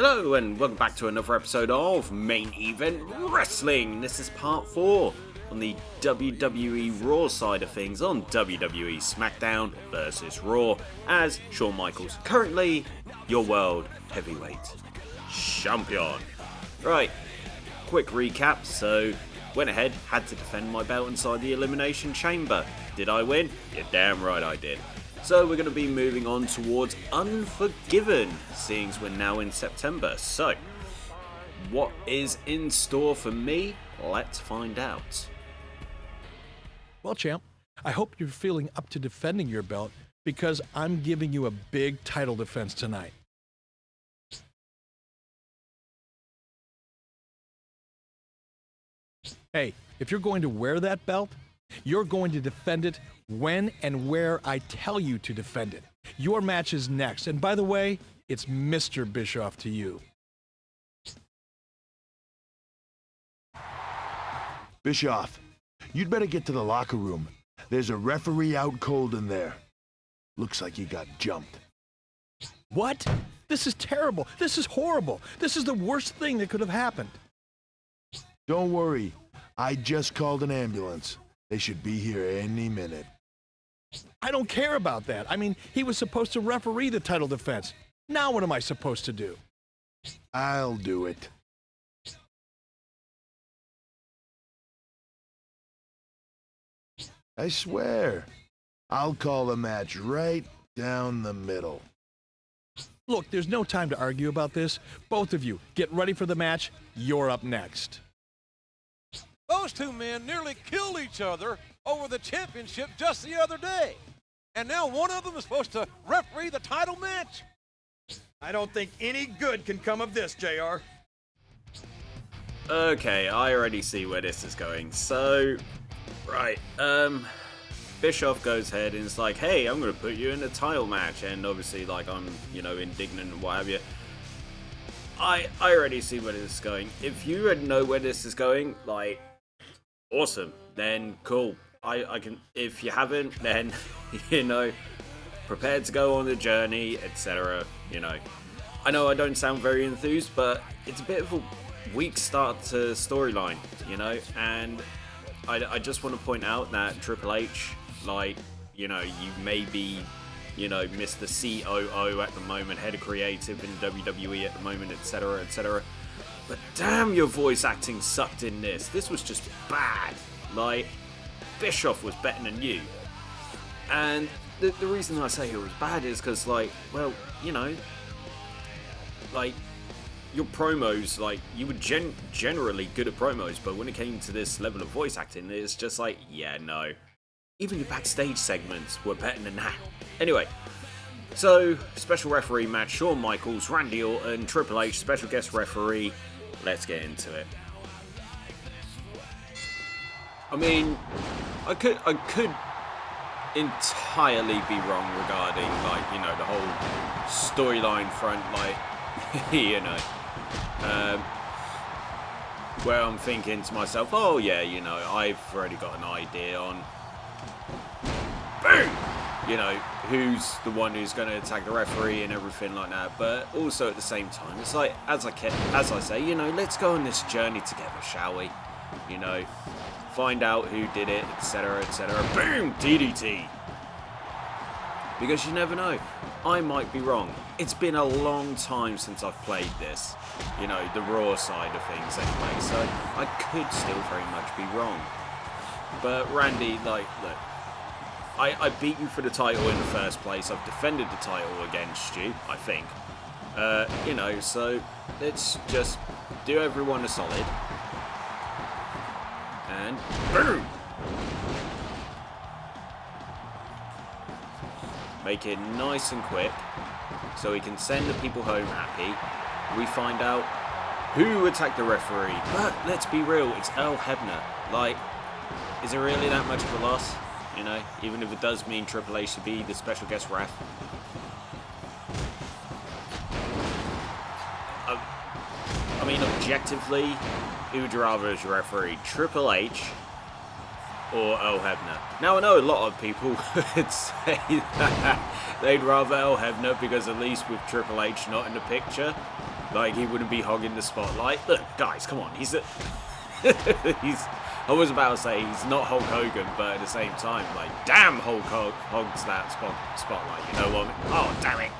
Hello and welcome back to another episode of Main Event Wrestling. This is part 4 on the WWE Raw side of things on WWE Smackdown versus Raw as Shawn Michaels, currently your World Heavyweight Champion. Right, quick recap. So, went ahead, had to defend my belt inside the Elimination Chamber. Did I win? You're damn right I did. So we're going to be moving on towards Unforgiven, seeing as we're now in September. So, what is in store for me? Let's find out. Well, champ, I hope you're feeling up to defending your belt because I'm giving you a big title defense tonight. Hey, if you're going to wear that belt, you're going to defend it when and where I tell you to defend it. Your match is next. And by the way, it's Mr. Bischoff to you. Bischoff, you'd better get to the locker room. There's a referee out cold in there. Looks like he got jumped. What? This is terrible. This is horrible. This is the worst thing that could have happened. Don't worry. I just called an ambulance. They should be here any minute. I don't care about that. I mean, he was supposed to referee the title defense. Now what am I supposed to do? I'll do it. I swear, I'll call the match right down the middle. Look, there's no time to argue about this. Both of you, get ready for the match. You're up next. Those two men nearly killed each other over the championship just the other day. And now one of them is supposed to referee the title match? I don't think any good can come of this, JR. Okay, I already see where this is going. So, right, Bischoff goes ahead and is like, hey, I'm going to put you in a title match. And obviously, like, I'm, indignant and what have you. I already see where this is going. If you know where this is going, like, awesome, then cool. I can, if you haven't, then, prepared to go on the journey, etc. I know I don't sound very enthused, but it's a bit of a weak start to storyline, and I just want to point out that Triple H, you may be, Mr. COO at the moment, head of creative in WWE at the moment, etc., etc. But damn, your voice acting sucked in this. This was just bad. Bischoff was better than you. And the reason I say it was bad is because, your promos, you were generally good at promos, but when it came to this level of voice acting, it's just yeah, no. Even your backstage segments were better than that. Anyway, so, special referee match, Shawn Michaels, Randy Orton, Triple H, special guest referee. Let's get into it. I mean, I could entirely be wrong regarding, the whole storyline front, where I'm thinking to myself, oh yeah, I've already got an idea on, boom! Who's the one who's going to attack the referee and everything like that. But also at the same time, it's like, as I say, let's go on this journey together, shall we? Find out who did it, etc., etc. Boom! DDT! Because you never know. I might be wrong. It's been a long time since I've played this. The Raw side of things anyway. So I could still very much be wrong. But Randy, look. I beat you for the title in the first place. I've defended the title against you, I think. So let's just do everyone a solid. And boom! Make it nice and quick so we can send the people home happy. We find out who attacked the referee. But let's be real, it's Earl Hebner. Is it really that much of a loss? Even if it does mean Triple H to be the special guest ref. I mean, objectively, who would you rather as your referee, Triple H or Earl Hebner? Now, I know a lot of people would say that they'd rather Earl Hebner because at least with Triple H not in the picture, Like, he wouldn't be hogging the spotlight. Look, guys, come on. He's I was about to say he's not Hulk Hogan, but at the same time, like, damn, Hulk hogs that spotlight. You know what I mean? Oh, damn it.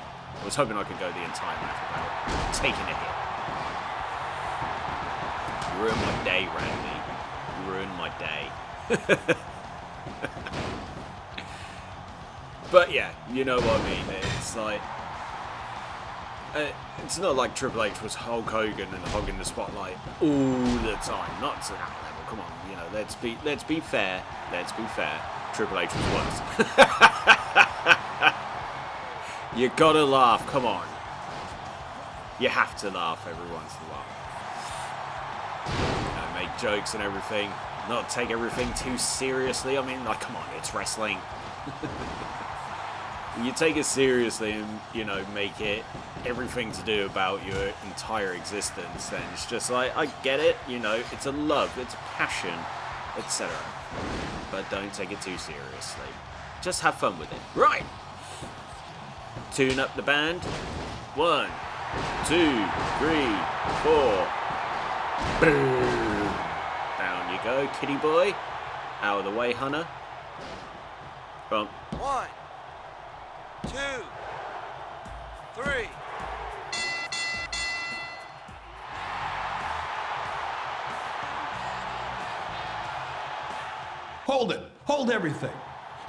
I was hoping I could go the entire match without taking a hit. You ruined my day, Randy. You ruined my day. But yeah, you know what I mean. It's like, it's not like Triple H was Hulk Hogan and hogging the spotlight all the time. Not to that level. Come on, you know. Let's be fair. Let's be fair. Triple H was worse. You gotta laugh. Come on. You have to laugh every once in a while. You know, make jokes and everything. Not take everything too seriously. I mean, like, come on, it's wrestling. You take it seriously and, you know, make it everything to do about your entire existence, then it's just like, I get it, you know, it's a love, it's a passion, etc. But don't take it too seriously. Just have fun with it. Right! Tune up the band. 1, 2, 3, 4. Boom! Down you go, kitty boy. Out of the way, Hunter. Bump. 1, 2, 3. Hold it. Hold everything.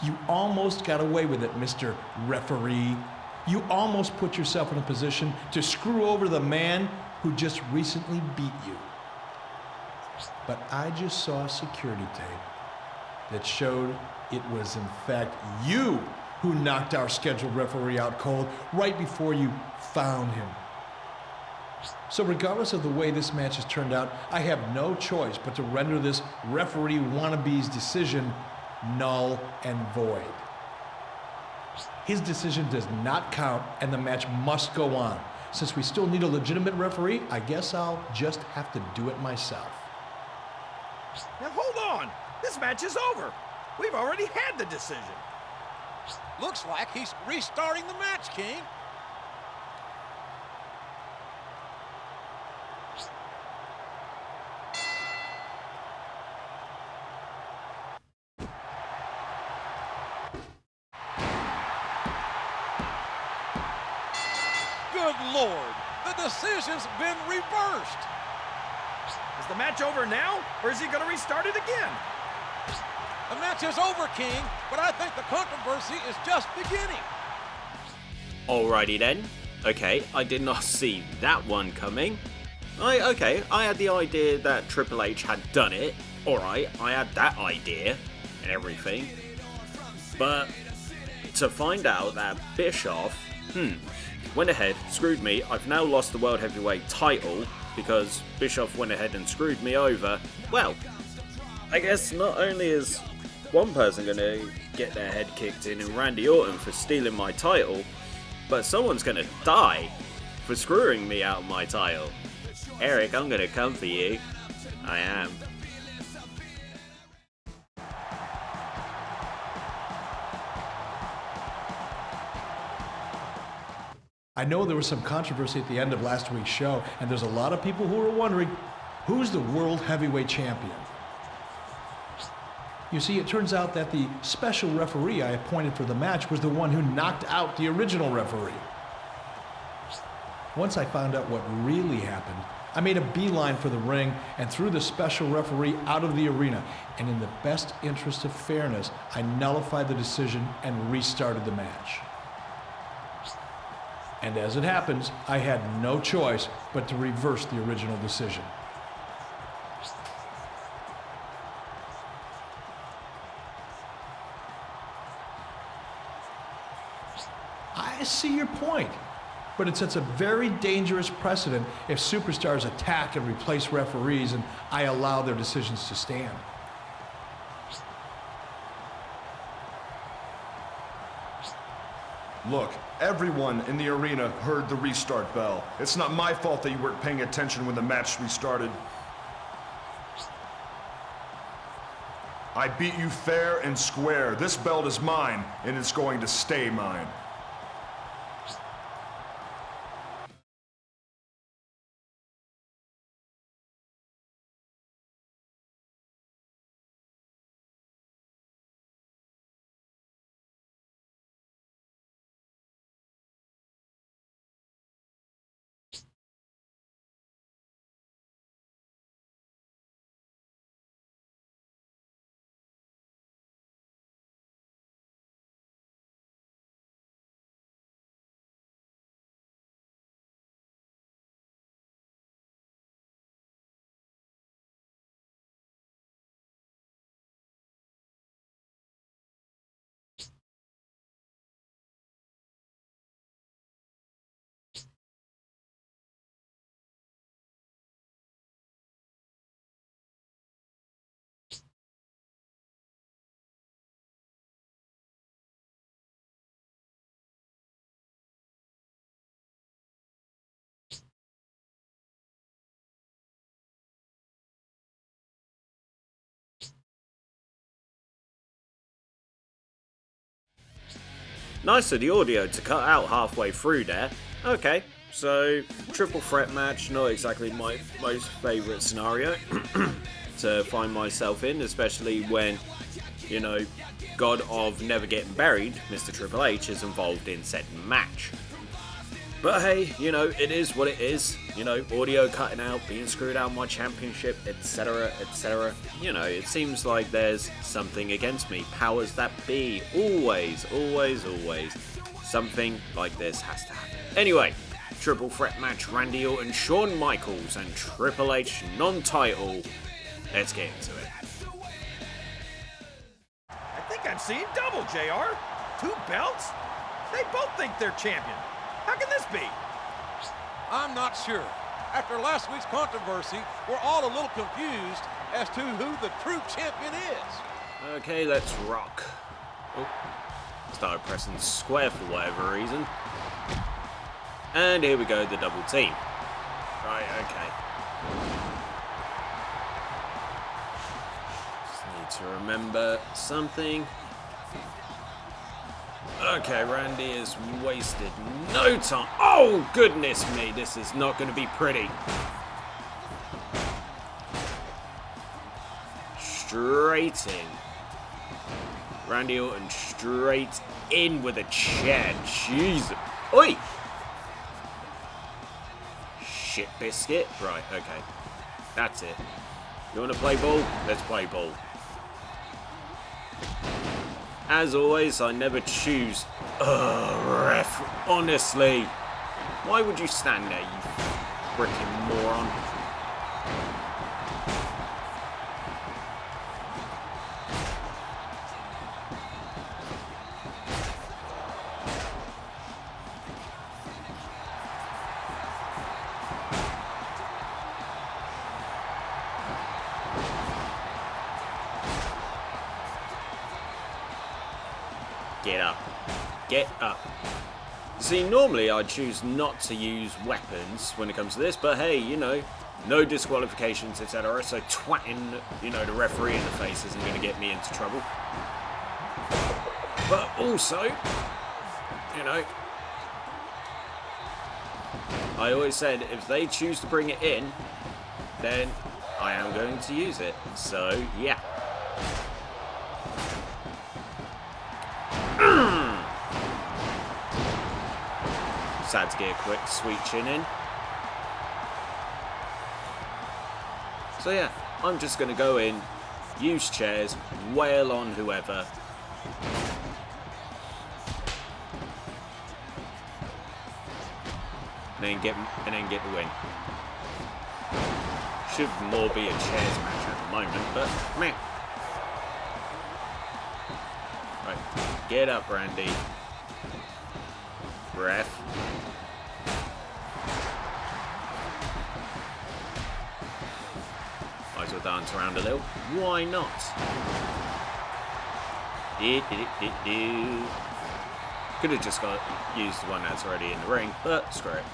You almost got away with it, Mr. Referee. You almost put yourself in a position to screw over the man who just recently beat you. But I just saw a security tape that showed it was in fact you who knocked our scheduled referee out cold right before you found him. So regardless of the way this match has turned out, I have no choice but to render this referee wannabe's decision null and void. His decision does not count and the match must go on. Since we still need a legitimate referee, I guess I'll just have to do it myself. Now hold on. This match is over. We've already had the decision. Looks like he's restarting the match, King. Good Lord, the decision's been reversed. Is the match over now, or is he going to restart it again? The match is over, King, but I think the controversy is just beginning. Alrighty then. Okay, I did not see that one coming. I had the idea that Triple H had done it. Alright, I had that idea and everything. But to find out that Bischoff, went ahead, screwed me. I've now lost the World Heavyweight title because Bischoff went ahead and screwed me over. Well, I guess not only is one person going to get their head kicked in Randy Orton for stealing my title, but someone's going to die for screwing me out of my title. Eric, I'm going to come for you. I am. I know there was some controversy at the end of last week's show, and there's a lot of people who are wondering, who's the World Heavyweight Champion? You see, it turns out that the special referee I appointed for the match was the one who knocked out the original referee. Once I found out what really happened, I made a beeline for the ring and threw the special referee out of the arena. And in the best interest of fairness, I nullified the decision and restarted the match. And as it happens, I had no choice but to reverse the original decision. I see your point, but it sets a very dangerous precedent if superstars attack and replace referees and I allow their decisions to stand. Look, everyone in the arena heard the restart bell. It's not my fault that you weren't paying attention when the match restarted. I beat you fair and square. This belt is mine, and it's going to stay mine. Nice of the audio to cut out halfway through there. Okay, so triple threat match, not exactly my most favourite scenario to find myself in, especially when, you know, God of Never Getting Buried, Mr. Triple H, is involved in said match. But hey, you know, it is what it is. You know, audio cutting out, being screwed out of my championship, etc, etc. You know, it seems like there's something against me. Powers that be. Always, always, always. Something like this has to happen. Anyway, triple threat match, Randy Orton, Shawn Michaels, and Triple H non-title. Let's get into it. I think I'm seeing double, JR. 2 belts? They both think they're champion. How can this be? I'm not sure. After last week's controversy, we're all a little confused as to who the true champion is. Okay, let's rock. Oh, started pressing square for whatever reason. And here we go, the double team. Right, okay. Just need to remember something. Okay, Randy has wasted no time. Oh, goodness me, this is not going to be pretty. Straight in. Randy Orton straight in with a chair. Jesus. Oi! Shit biscuit. Right, okay. That's it. You want to play ball? Let's play ball. As always, I never choose. Ugh, ref. Honestly. Why would you stand there, you freaking moron? Get up. Get up. See, normally I choose not to use weapons when it comes to this, but hey, you know, no disqualifications, etc. So twatting, you know, the referee in the face isn't going to get me into trouble. But also, you know, I always said if they choose to bring it in, then I am going to use it. So, yeah. Sad to get a quick sweet chin in. So yeah, I'm just going to go in, use chairs, wail on whoever. And then get the win. Should more be a chairs match at the moment, but meh. Right, get up, Randy. Ref. Might as well dance around a little. Why not? Could have just used the one that's already in the ring, but screw it.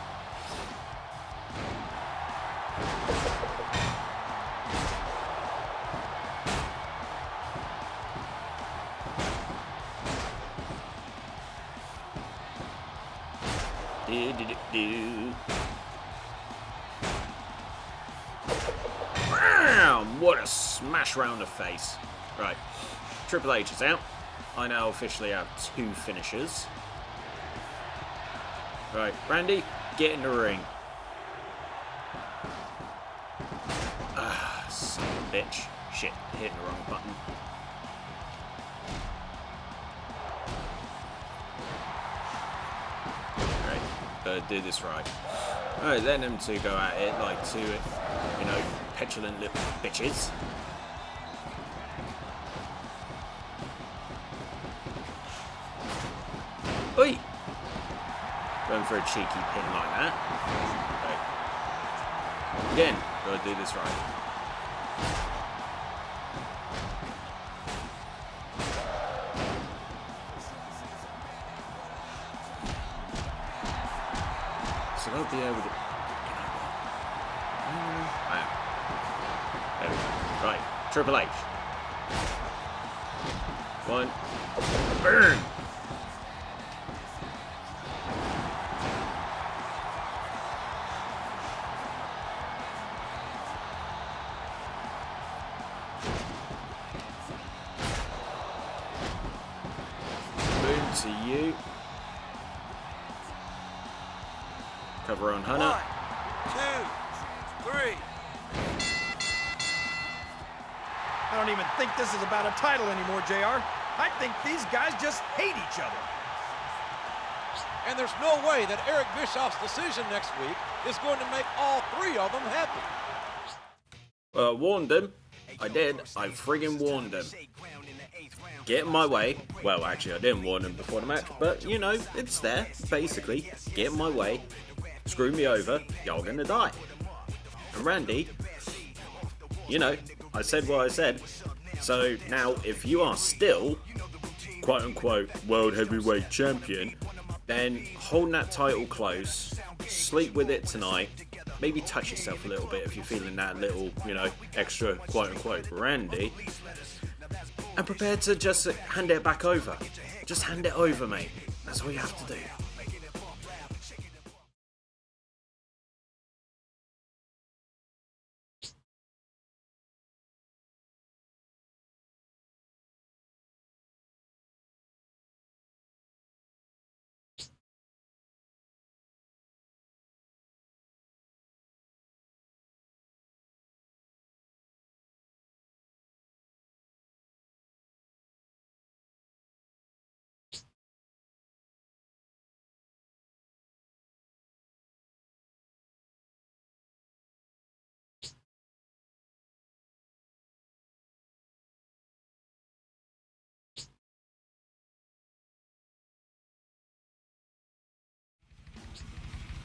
Bam! What a smash round the face. Right, Triple H is out. I now officially have 2 finishers. Right, Randy, get in the ring. Ah, son of a bitch. Shit, hitting the wrong button. Right, do this right. Alright, letting them 2 go at it like 2, you know, petulant little bitches. Oi! Going for a cheeky pin like that. Right. Again, gotta do this right. So I'll be able to... I am. There we go. Right, Triple H. 1. Burn! to you. Cover on Hunter. 1, 2, 3. I don't even think this is about a title anymore, JR. I think these guys just hate each other. And there's no way that Eric Bischoff's decision next week is going to make all 3 of them happy. Well, I warned them. I did. I friggin' warned them. Get in my way. Well, actually, I didn't warn them before the match, but, you know, it's there, basically. Get in my way. Screw me over. Y'all gonna die. And Randy, you know, I said what I said. So now, if you are still, quote-unquote, World Heavyweight Champion, then hold that title close, sleep with it tonight, maybe touch yourself a little bit if you're feeling that little, you know, extra, quote-unquote, Randy, and prepare to just hand it back over. Just hand it over, mate. That's all you have to do.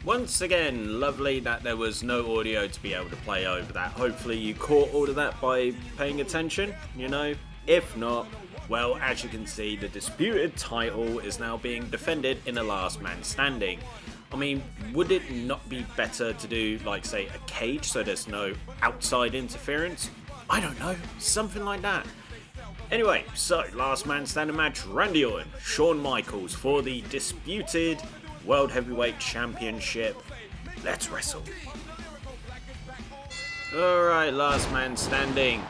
Once again, lovely that there was no audio to be able to play over that. Hopefully you caught all of that by paying attention, you know. If not, well, as you can see, the disputed title is now being defended in a last man standing. I mean, would it not be better to do, like, say, a cage so there's no outside interference? I don't know, something like that. Anyway, so last man standing match, Randy Orton, Shawn Michaels for the disputed World Heavyweight Championship. Let's wrestle. Alright, last man standing.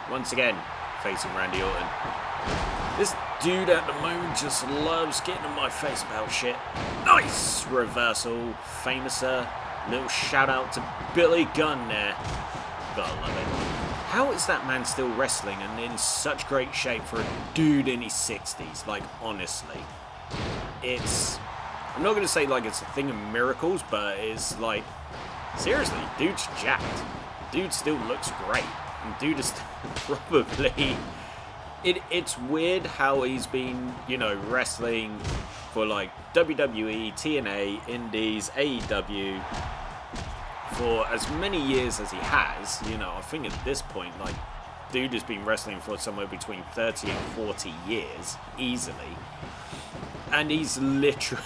Once again, facing Randy Orton. This dude at the moment just loves getting in my face about shit. Nice reversal. Famouser. Little shout out to Billy Gunn there. Gotta love it. How is that man still wrestling and in such great shape for a dude in his 60s? Like, honestly. I'm not going to say like it's a thing of miracles, but it's like, seriously, dude's jacked. Dude still looks great. And dude is probably... It's weird how he's been, you know, wrestling for like WWE, TNA, Indies, AEW for as many years as he has. You know, I think at this point, like, dude has been wrestling for somewhere between 30 and 40 years, easily. And he's literally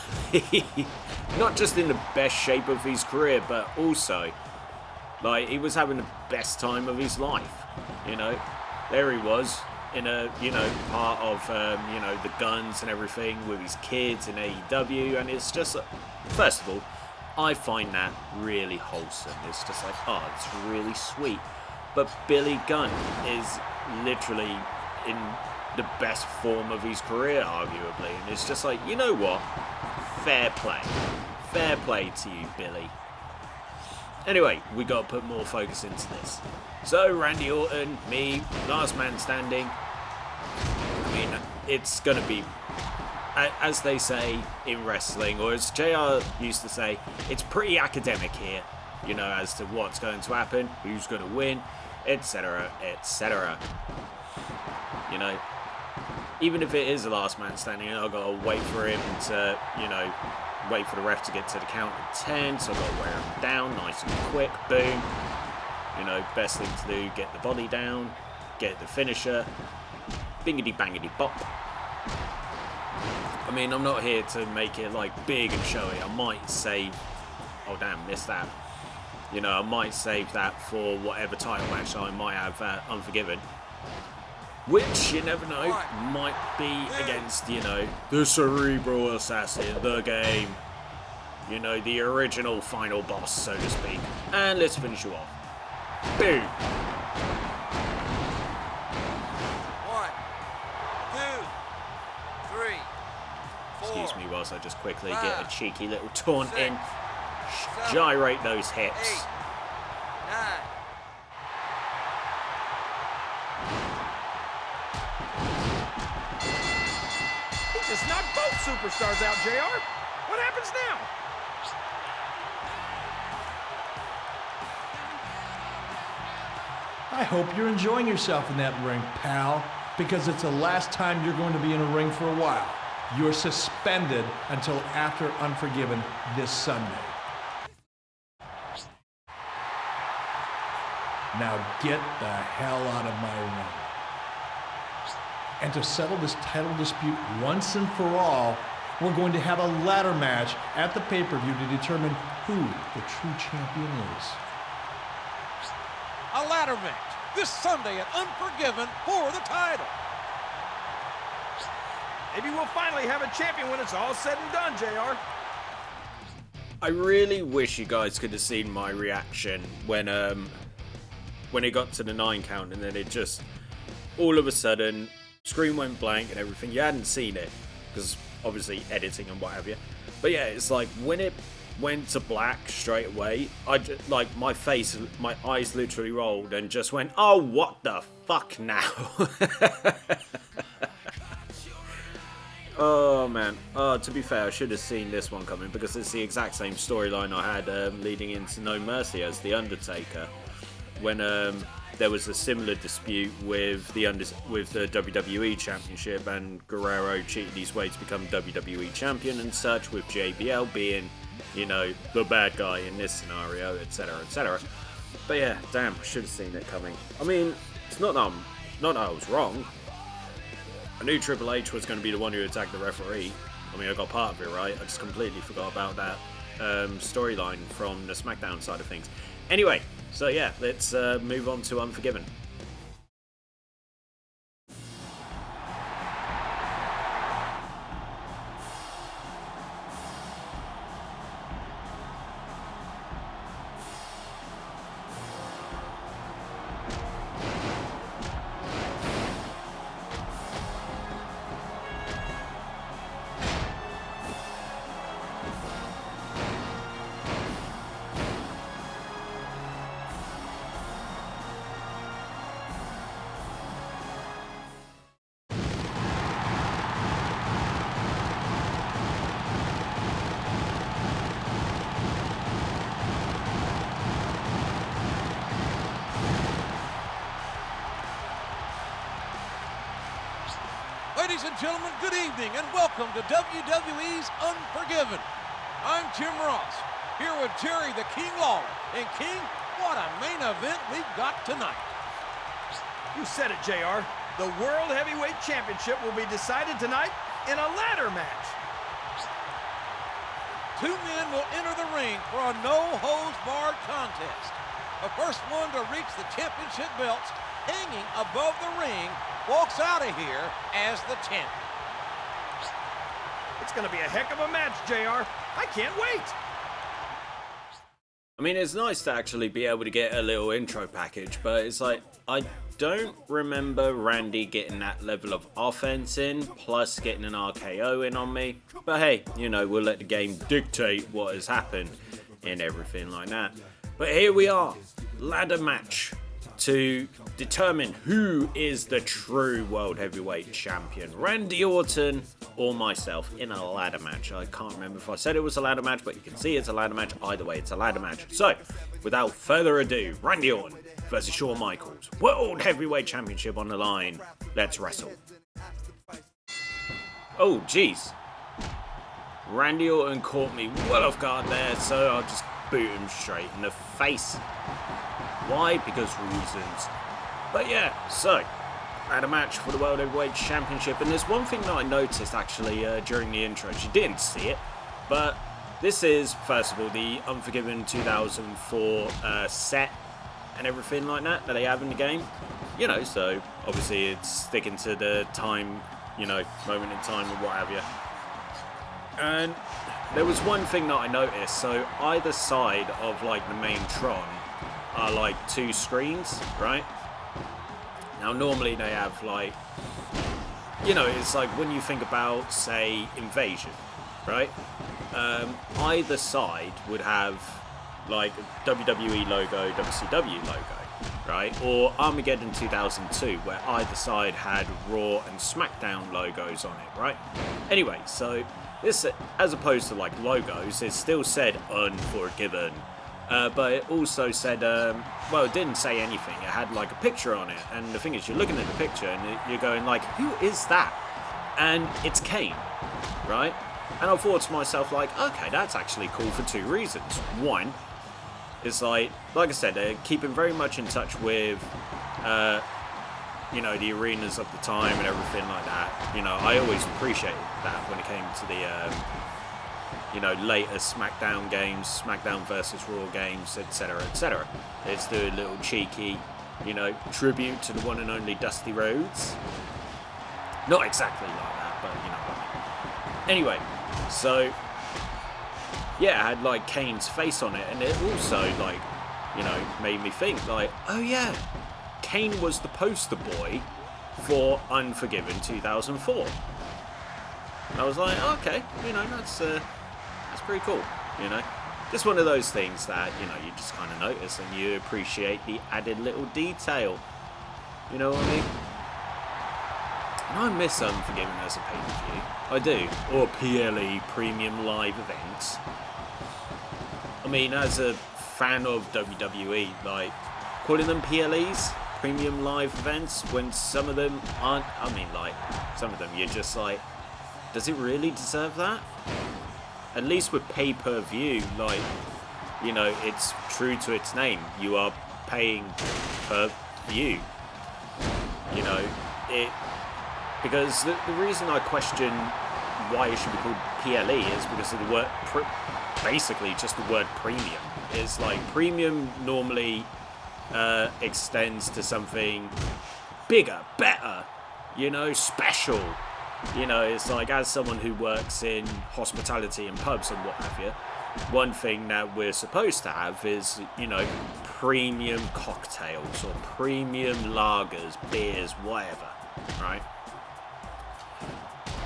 not just in the best shape of his career, but also, like, he was having the best time of his life, you know. There he was, in a, you know, part of, you know, the Guns and everything with his kids in AEW, and it's just, first of all, I find that really wholesome. It's just like, oh, it's really sweet. But Billy Gunn is literally in the best form of his career, arguably, and it's just like, you know what? Fair play. Fair play to you, Billy. Anyway, we got to put more focus into this. So, Randy Orton, me, last man standing. I mean, it's going to be, as they say in wrestling, or as JR used to say, it's pretty academic here, you know, as to what's going to happen, who's going to win, etc., etc. You know, even if it is the last man standing, I've got to wait for him to, you know, wait for the ref to get to the count of 10, so I've got to wear him down nice and quick, boom. You know, best thing to do, get the body down, get the finisher, bingity bangity bop. I mean, I'm not here to make it like big and showy. I might save, oh damn, missed that. You know, I might save that for whatever title match I might have Unforgiven. Which, you never know, might be against, you know, the Cerebral Assassin, the Game. You know, the original final boss, so to speak. And let's finish you off. Boom. 1, 2, 3. excuse me whilst I just quickly get a cheeky little taunt in. Gyrate those hips. 9. He just knocked both superstars out, JR. What happens now? I hope you're enjoying yourself in that ring, pal, because it's the last time you're going to be in a ring for a while. You're suspended until after Unforgiven this Sunday. Now get the hell out of my ring. And to settle this title dispute once and for all, we're going to have a ladder match at the pay-per-view to determine who the true champion is. A ladder match this Sunday at Unforgiven for the title. Maybe we'll finally have a champion when it's all said and done, JR. I really wish you guys could have seen my reaction when it got to the 9 count and then it just all of a sudden screen went blank and everything. You hadn't seen it because obviously editing and what have you. But yeah, it's like when it went to black straight away, I just, like my eyes literally rolled and just went, oh, what the fuck now? Oh man, to be fair, I should have seen this one coming because it's the exact same storyline I had leading into No Mercy as The Undertaker, when there was a similar dispute with the WWE Championship and Guerrero cheated his way to become WWE Champion and such, with JBL being, you know, the bad guy in this scenario, etc, etc. But yeah, damn, I should have seen it coming. I mean, it's not that I was wrong. I knew Triple H was going to be the one who attacked the referee. I mean, I got part of it right. I just completely forgot about that storyline from the Smackdown side of things. Anyway, so yeah, let's move on to Unforgiven. Ladies and gentlemen, good evening and welcome to WWE's Unforgiven. I'm Jim Ross, here with Jerry the King Lawler. And King, what a main event we've got tonight. You said it, JR. The World Heavyweight Championship will be decided tonight in a ladder match. 2 men will enter the ring for a no-holds-barred contest. The first one to reach the championship belts hanging above the ring walks out of here as the champion. It's going to be a heck of a match, JR. I can't wait. I mean, it's nice to actually be able to get a little intro package, but it's like, I don't remember Randy getting that level of offense in, plus getting an RKO in on me. But hey, you know, we'll let the game dictate what has happened and everything like that. But here we are, ladder match to determine who is the true World Heavyweight Champion, Randy Orton or myself, in a ladder match. I can't remember if I said it was a ladder match, but you can see it's a ladder match. Either way, it's a ladder match. So, without further ado, Randy Orton versus Shawn Michaels, World Heavyweight Championship on the line. Let's wrestle. Oh, jeez. Randy Orton caught me well off guard there, so I'll just boot him straight in the face. Why? Because reasons. But yeah, so, had a match for the World Heavyweight Championship, and there's one thing that I noticed actually during the intro. You didn't see it, but this is, first of all, the Unforgiven 2004 set and everything like that they have in the game. You know, so obviously it's sticking to the time, you know, moment in time or what have you. And there was one thing that I noticed. So either side of like the main Tron are like 2 screens, right? Now normally they have like you know, it's like when you think about, say, Invasion, right? Either side would have like WWE logo, WCW logo, right? Or Armageddon 2002, where either side had Raw and Smackdown logos on it, right? Anyway, so this, as opposed to like logos, it still said Unforgiven. But it also said, well, it didn't say anything. It had like a picture on it. And the thing is, you're looking at the picture and you're going like, who is that? And it's Kane, right? And I thought to myself like, okay, that's actually cool for two reasons. One, it's like I said, they're keeping very much in touch with, you know, the arenas of the time and everything like that. You know, I always appreciated that when it came to the, you know, later Smackdown games, Smackdown versus Raw games, etc., etc. It's the little cheeky, you know, tribute to the one and only Dusty Rhodes. Not exactly like that, but you know what I mean. Anyway, so yeah, it had like Kane's face on it, and it also like, you know, made me think like, oh yeah, Kane was the poster boy for Unforgiven 2004. And I was like, okay, you know, that's pretty cool, you know. Just one of those things that, you know, you just kind of notice and you appreciate the added little detail. You know what I mean? And I miss Unforgiven as a pay-per-view. I do. Or PLE, Premium Live Events. I mean, as a fan of WWE, like, calling them PLEs, Premium Live Events, when some of them aren't, I mean, like, some of them you're just like, does it really deserve that? At least with pay-per-view, like, you know, it's true to its name. You are paying per view. You know, because the reason I question why it should be called PLE is because of the word, basically just the word premium. It's like premium normally extends to something bigger, better, you know, special. You know, it's like, as someone who works in hospitality and pubs and what have you, one thing that we're supposed to have is, you know, premium cocktails or premium lagers, beers, whatever, right?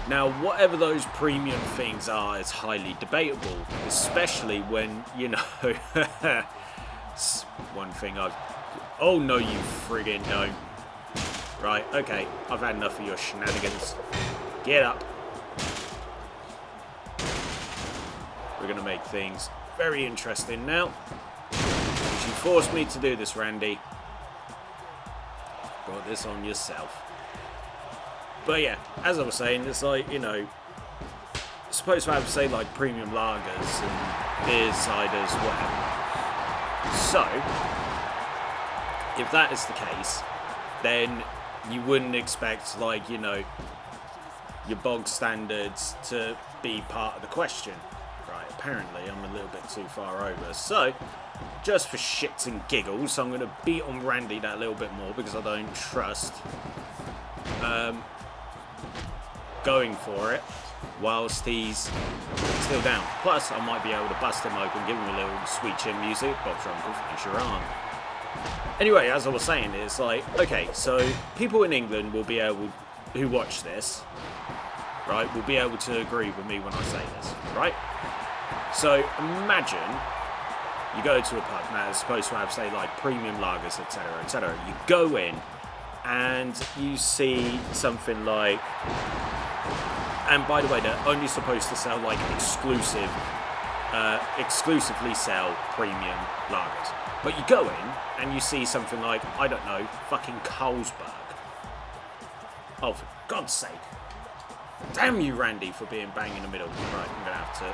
Now, whatever those premium things are is highly debatable, especially when, you know, one thing oh no, you friggin' don't. Right, okay, I've had enough of your shenanigans. Get up. We're going to make things very interesting now. You forced me to do this, Randy. Brought this on yourself. But yeah, as I was saying, it's like, you know, supposed to have, say, like premium lagers and beers, ciders, whatever. So, if that is the case, then you wouldn't expect, like, you know, your bog standards to be part of the question. Right, apparently I'm a little bit too far over. So, just for shits and giggles, I'm going to beat on Randy that little bit more because I don't trust going for it whilst he's still down. Plus, I might be able to bust him open, give him a little sweet chin music, Bob's your uncle, finish your arm. Anyway, as I was saying, it's like, okay, so people in England will be able, who watch this, right, will be able to agree with me when I say this, right? So imagine you go to a pub now, it's supposed to have, say, like premium lagers, etc., etc. You go in and you see something like, and by the way, they're only supposed to sell like exclusively sell premium lagers. But you go in and you see something like, I don't know, fucking Carlsberg. Oh, for God's sake. Damn you, Randy, for being bang in the middle. Right, I'm going to have to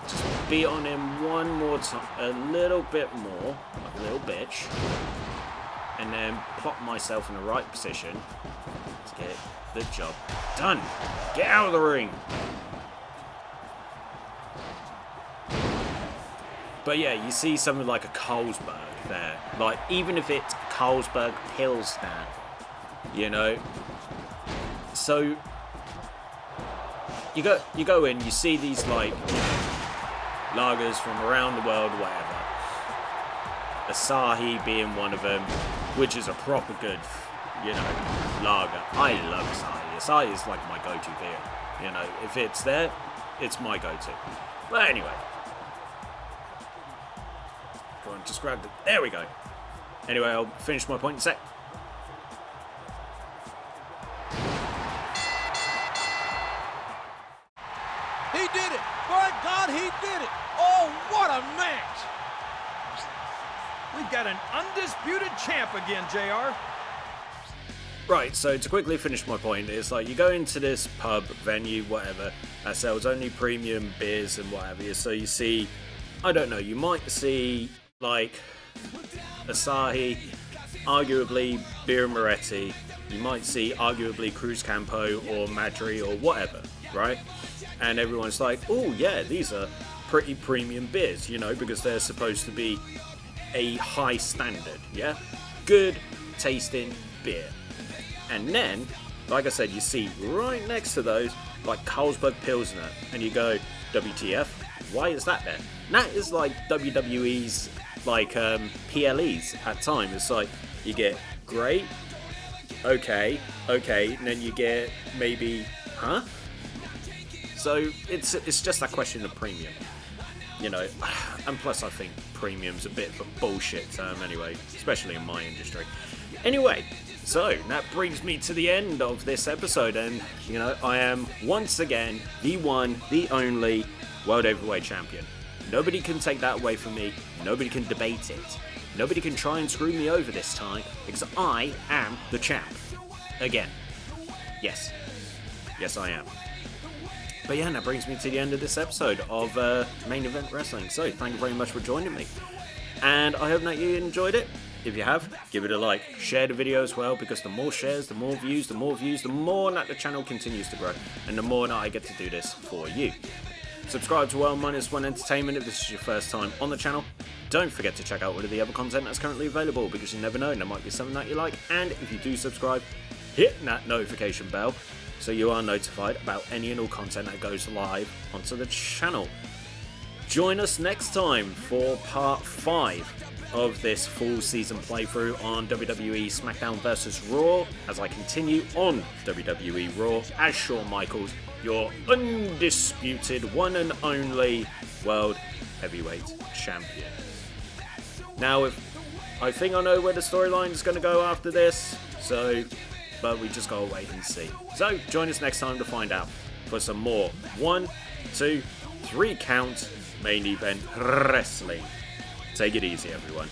just beat on him one more time, a little bit more, like a little bitch. And then plot myself in the right position to get the job done. Get out of the ring. But yeah, you see something like a Carlsberg there. Like, even if it's Carlsberg Pilsner, you know. So, you go in, you see these, like, you know, lagers from around the world, whatever. Asahi being one of them, which is a proper good, you know, lager. I love Asahi. Asahi is like my go-to beer. You know, if it's there, it's my go-to. But anyway. Go on, just grab it. There we go. Anyway, I'll finish my point in a sec. He did it! By God, he did it! Oh, what a match! We've got an undisputed champ again, JR. Right, so to quickly finish my point, it's like you go into this pub, venue, whatever, that sells only premium beers and whatever. So you see, I don't know, you might see like Asahi, arguably Beer Moretti, you might see arguably Cruz Campo or Madri or whatever, right? And everyone's like, oh yeah, these are pretty premium beers, you know, because they're supposed to be a high standard, yeah? Good tasting beer. And then, like I said, you see right next to those, like Carlsberg Pilsner, and you go, WTF? Why is that there? And that is like WWE's, like, PLEs at time. It's like, you get great, okay, and then you get maybe, huh? So, it's just that question of premium. You know, and plus I think premium's a bit of a bullshit term anyway, especially in my industry. Anyway, so that brings me to the end of this episode, and you know, I am once again the one, the only World Heavyweight Champion. Nobody can take that away from me, nobody can debate it, nobody can try and screw me over this time, because I am the champ. Again. Yes, I am. But yeah, that brings me to the end of this episode of Main Event Wrestling. So, thank you very much for joining me. And I hope that you enjoyed it. If you have, give it a like. Share the video as well, because the more shares, the more views, the more that the channel continues to grow. And the more that I get to do this for you. Subscribe to World Minus One Entertainment if this is your first time on the channel. Don't forget to check out all of the other content that's currently available, because you never know, there might be something that you like. And if you do subscribe, hit that notification bell, so you are notified about any and all content that goes live onto the channel. Join us next time for part 5 of this full season playthrough on WWE Smackdown vs Raw, as I continue on WWE Raw as Shawn Michaels, your undisputed one and only World Heavyweight Champion. Now, I think I know where the storyline is going to go after this, but we just gotta wait and see. So, join us next time to find out for some more 1, 2, 3 count main event wrestling. Take it easy, everyone.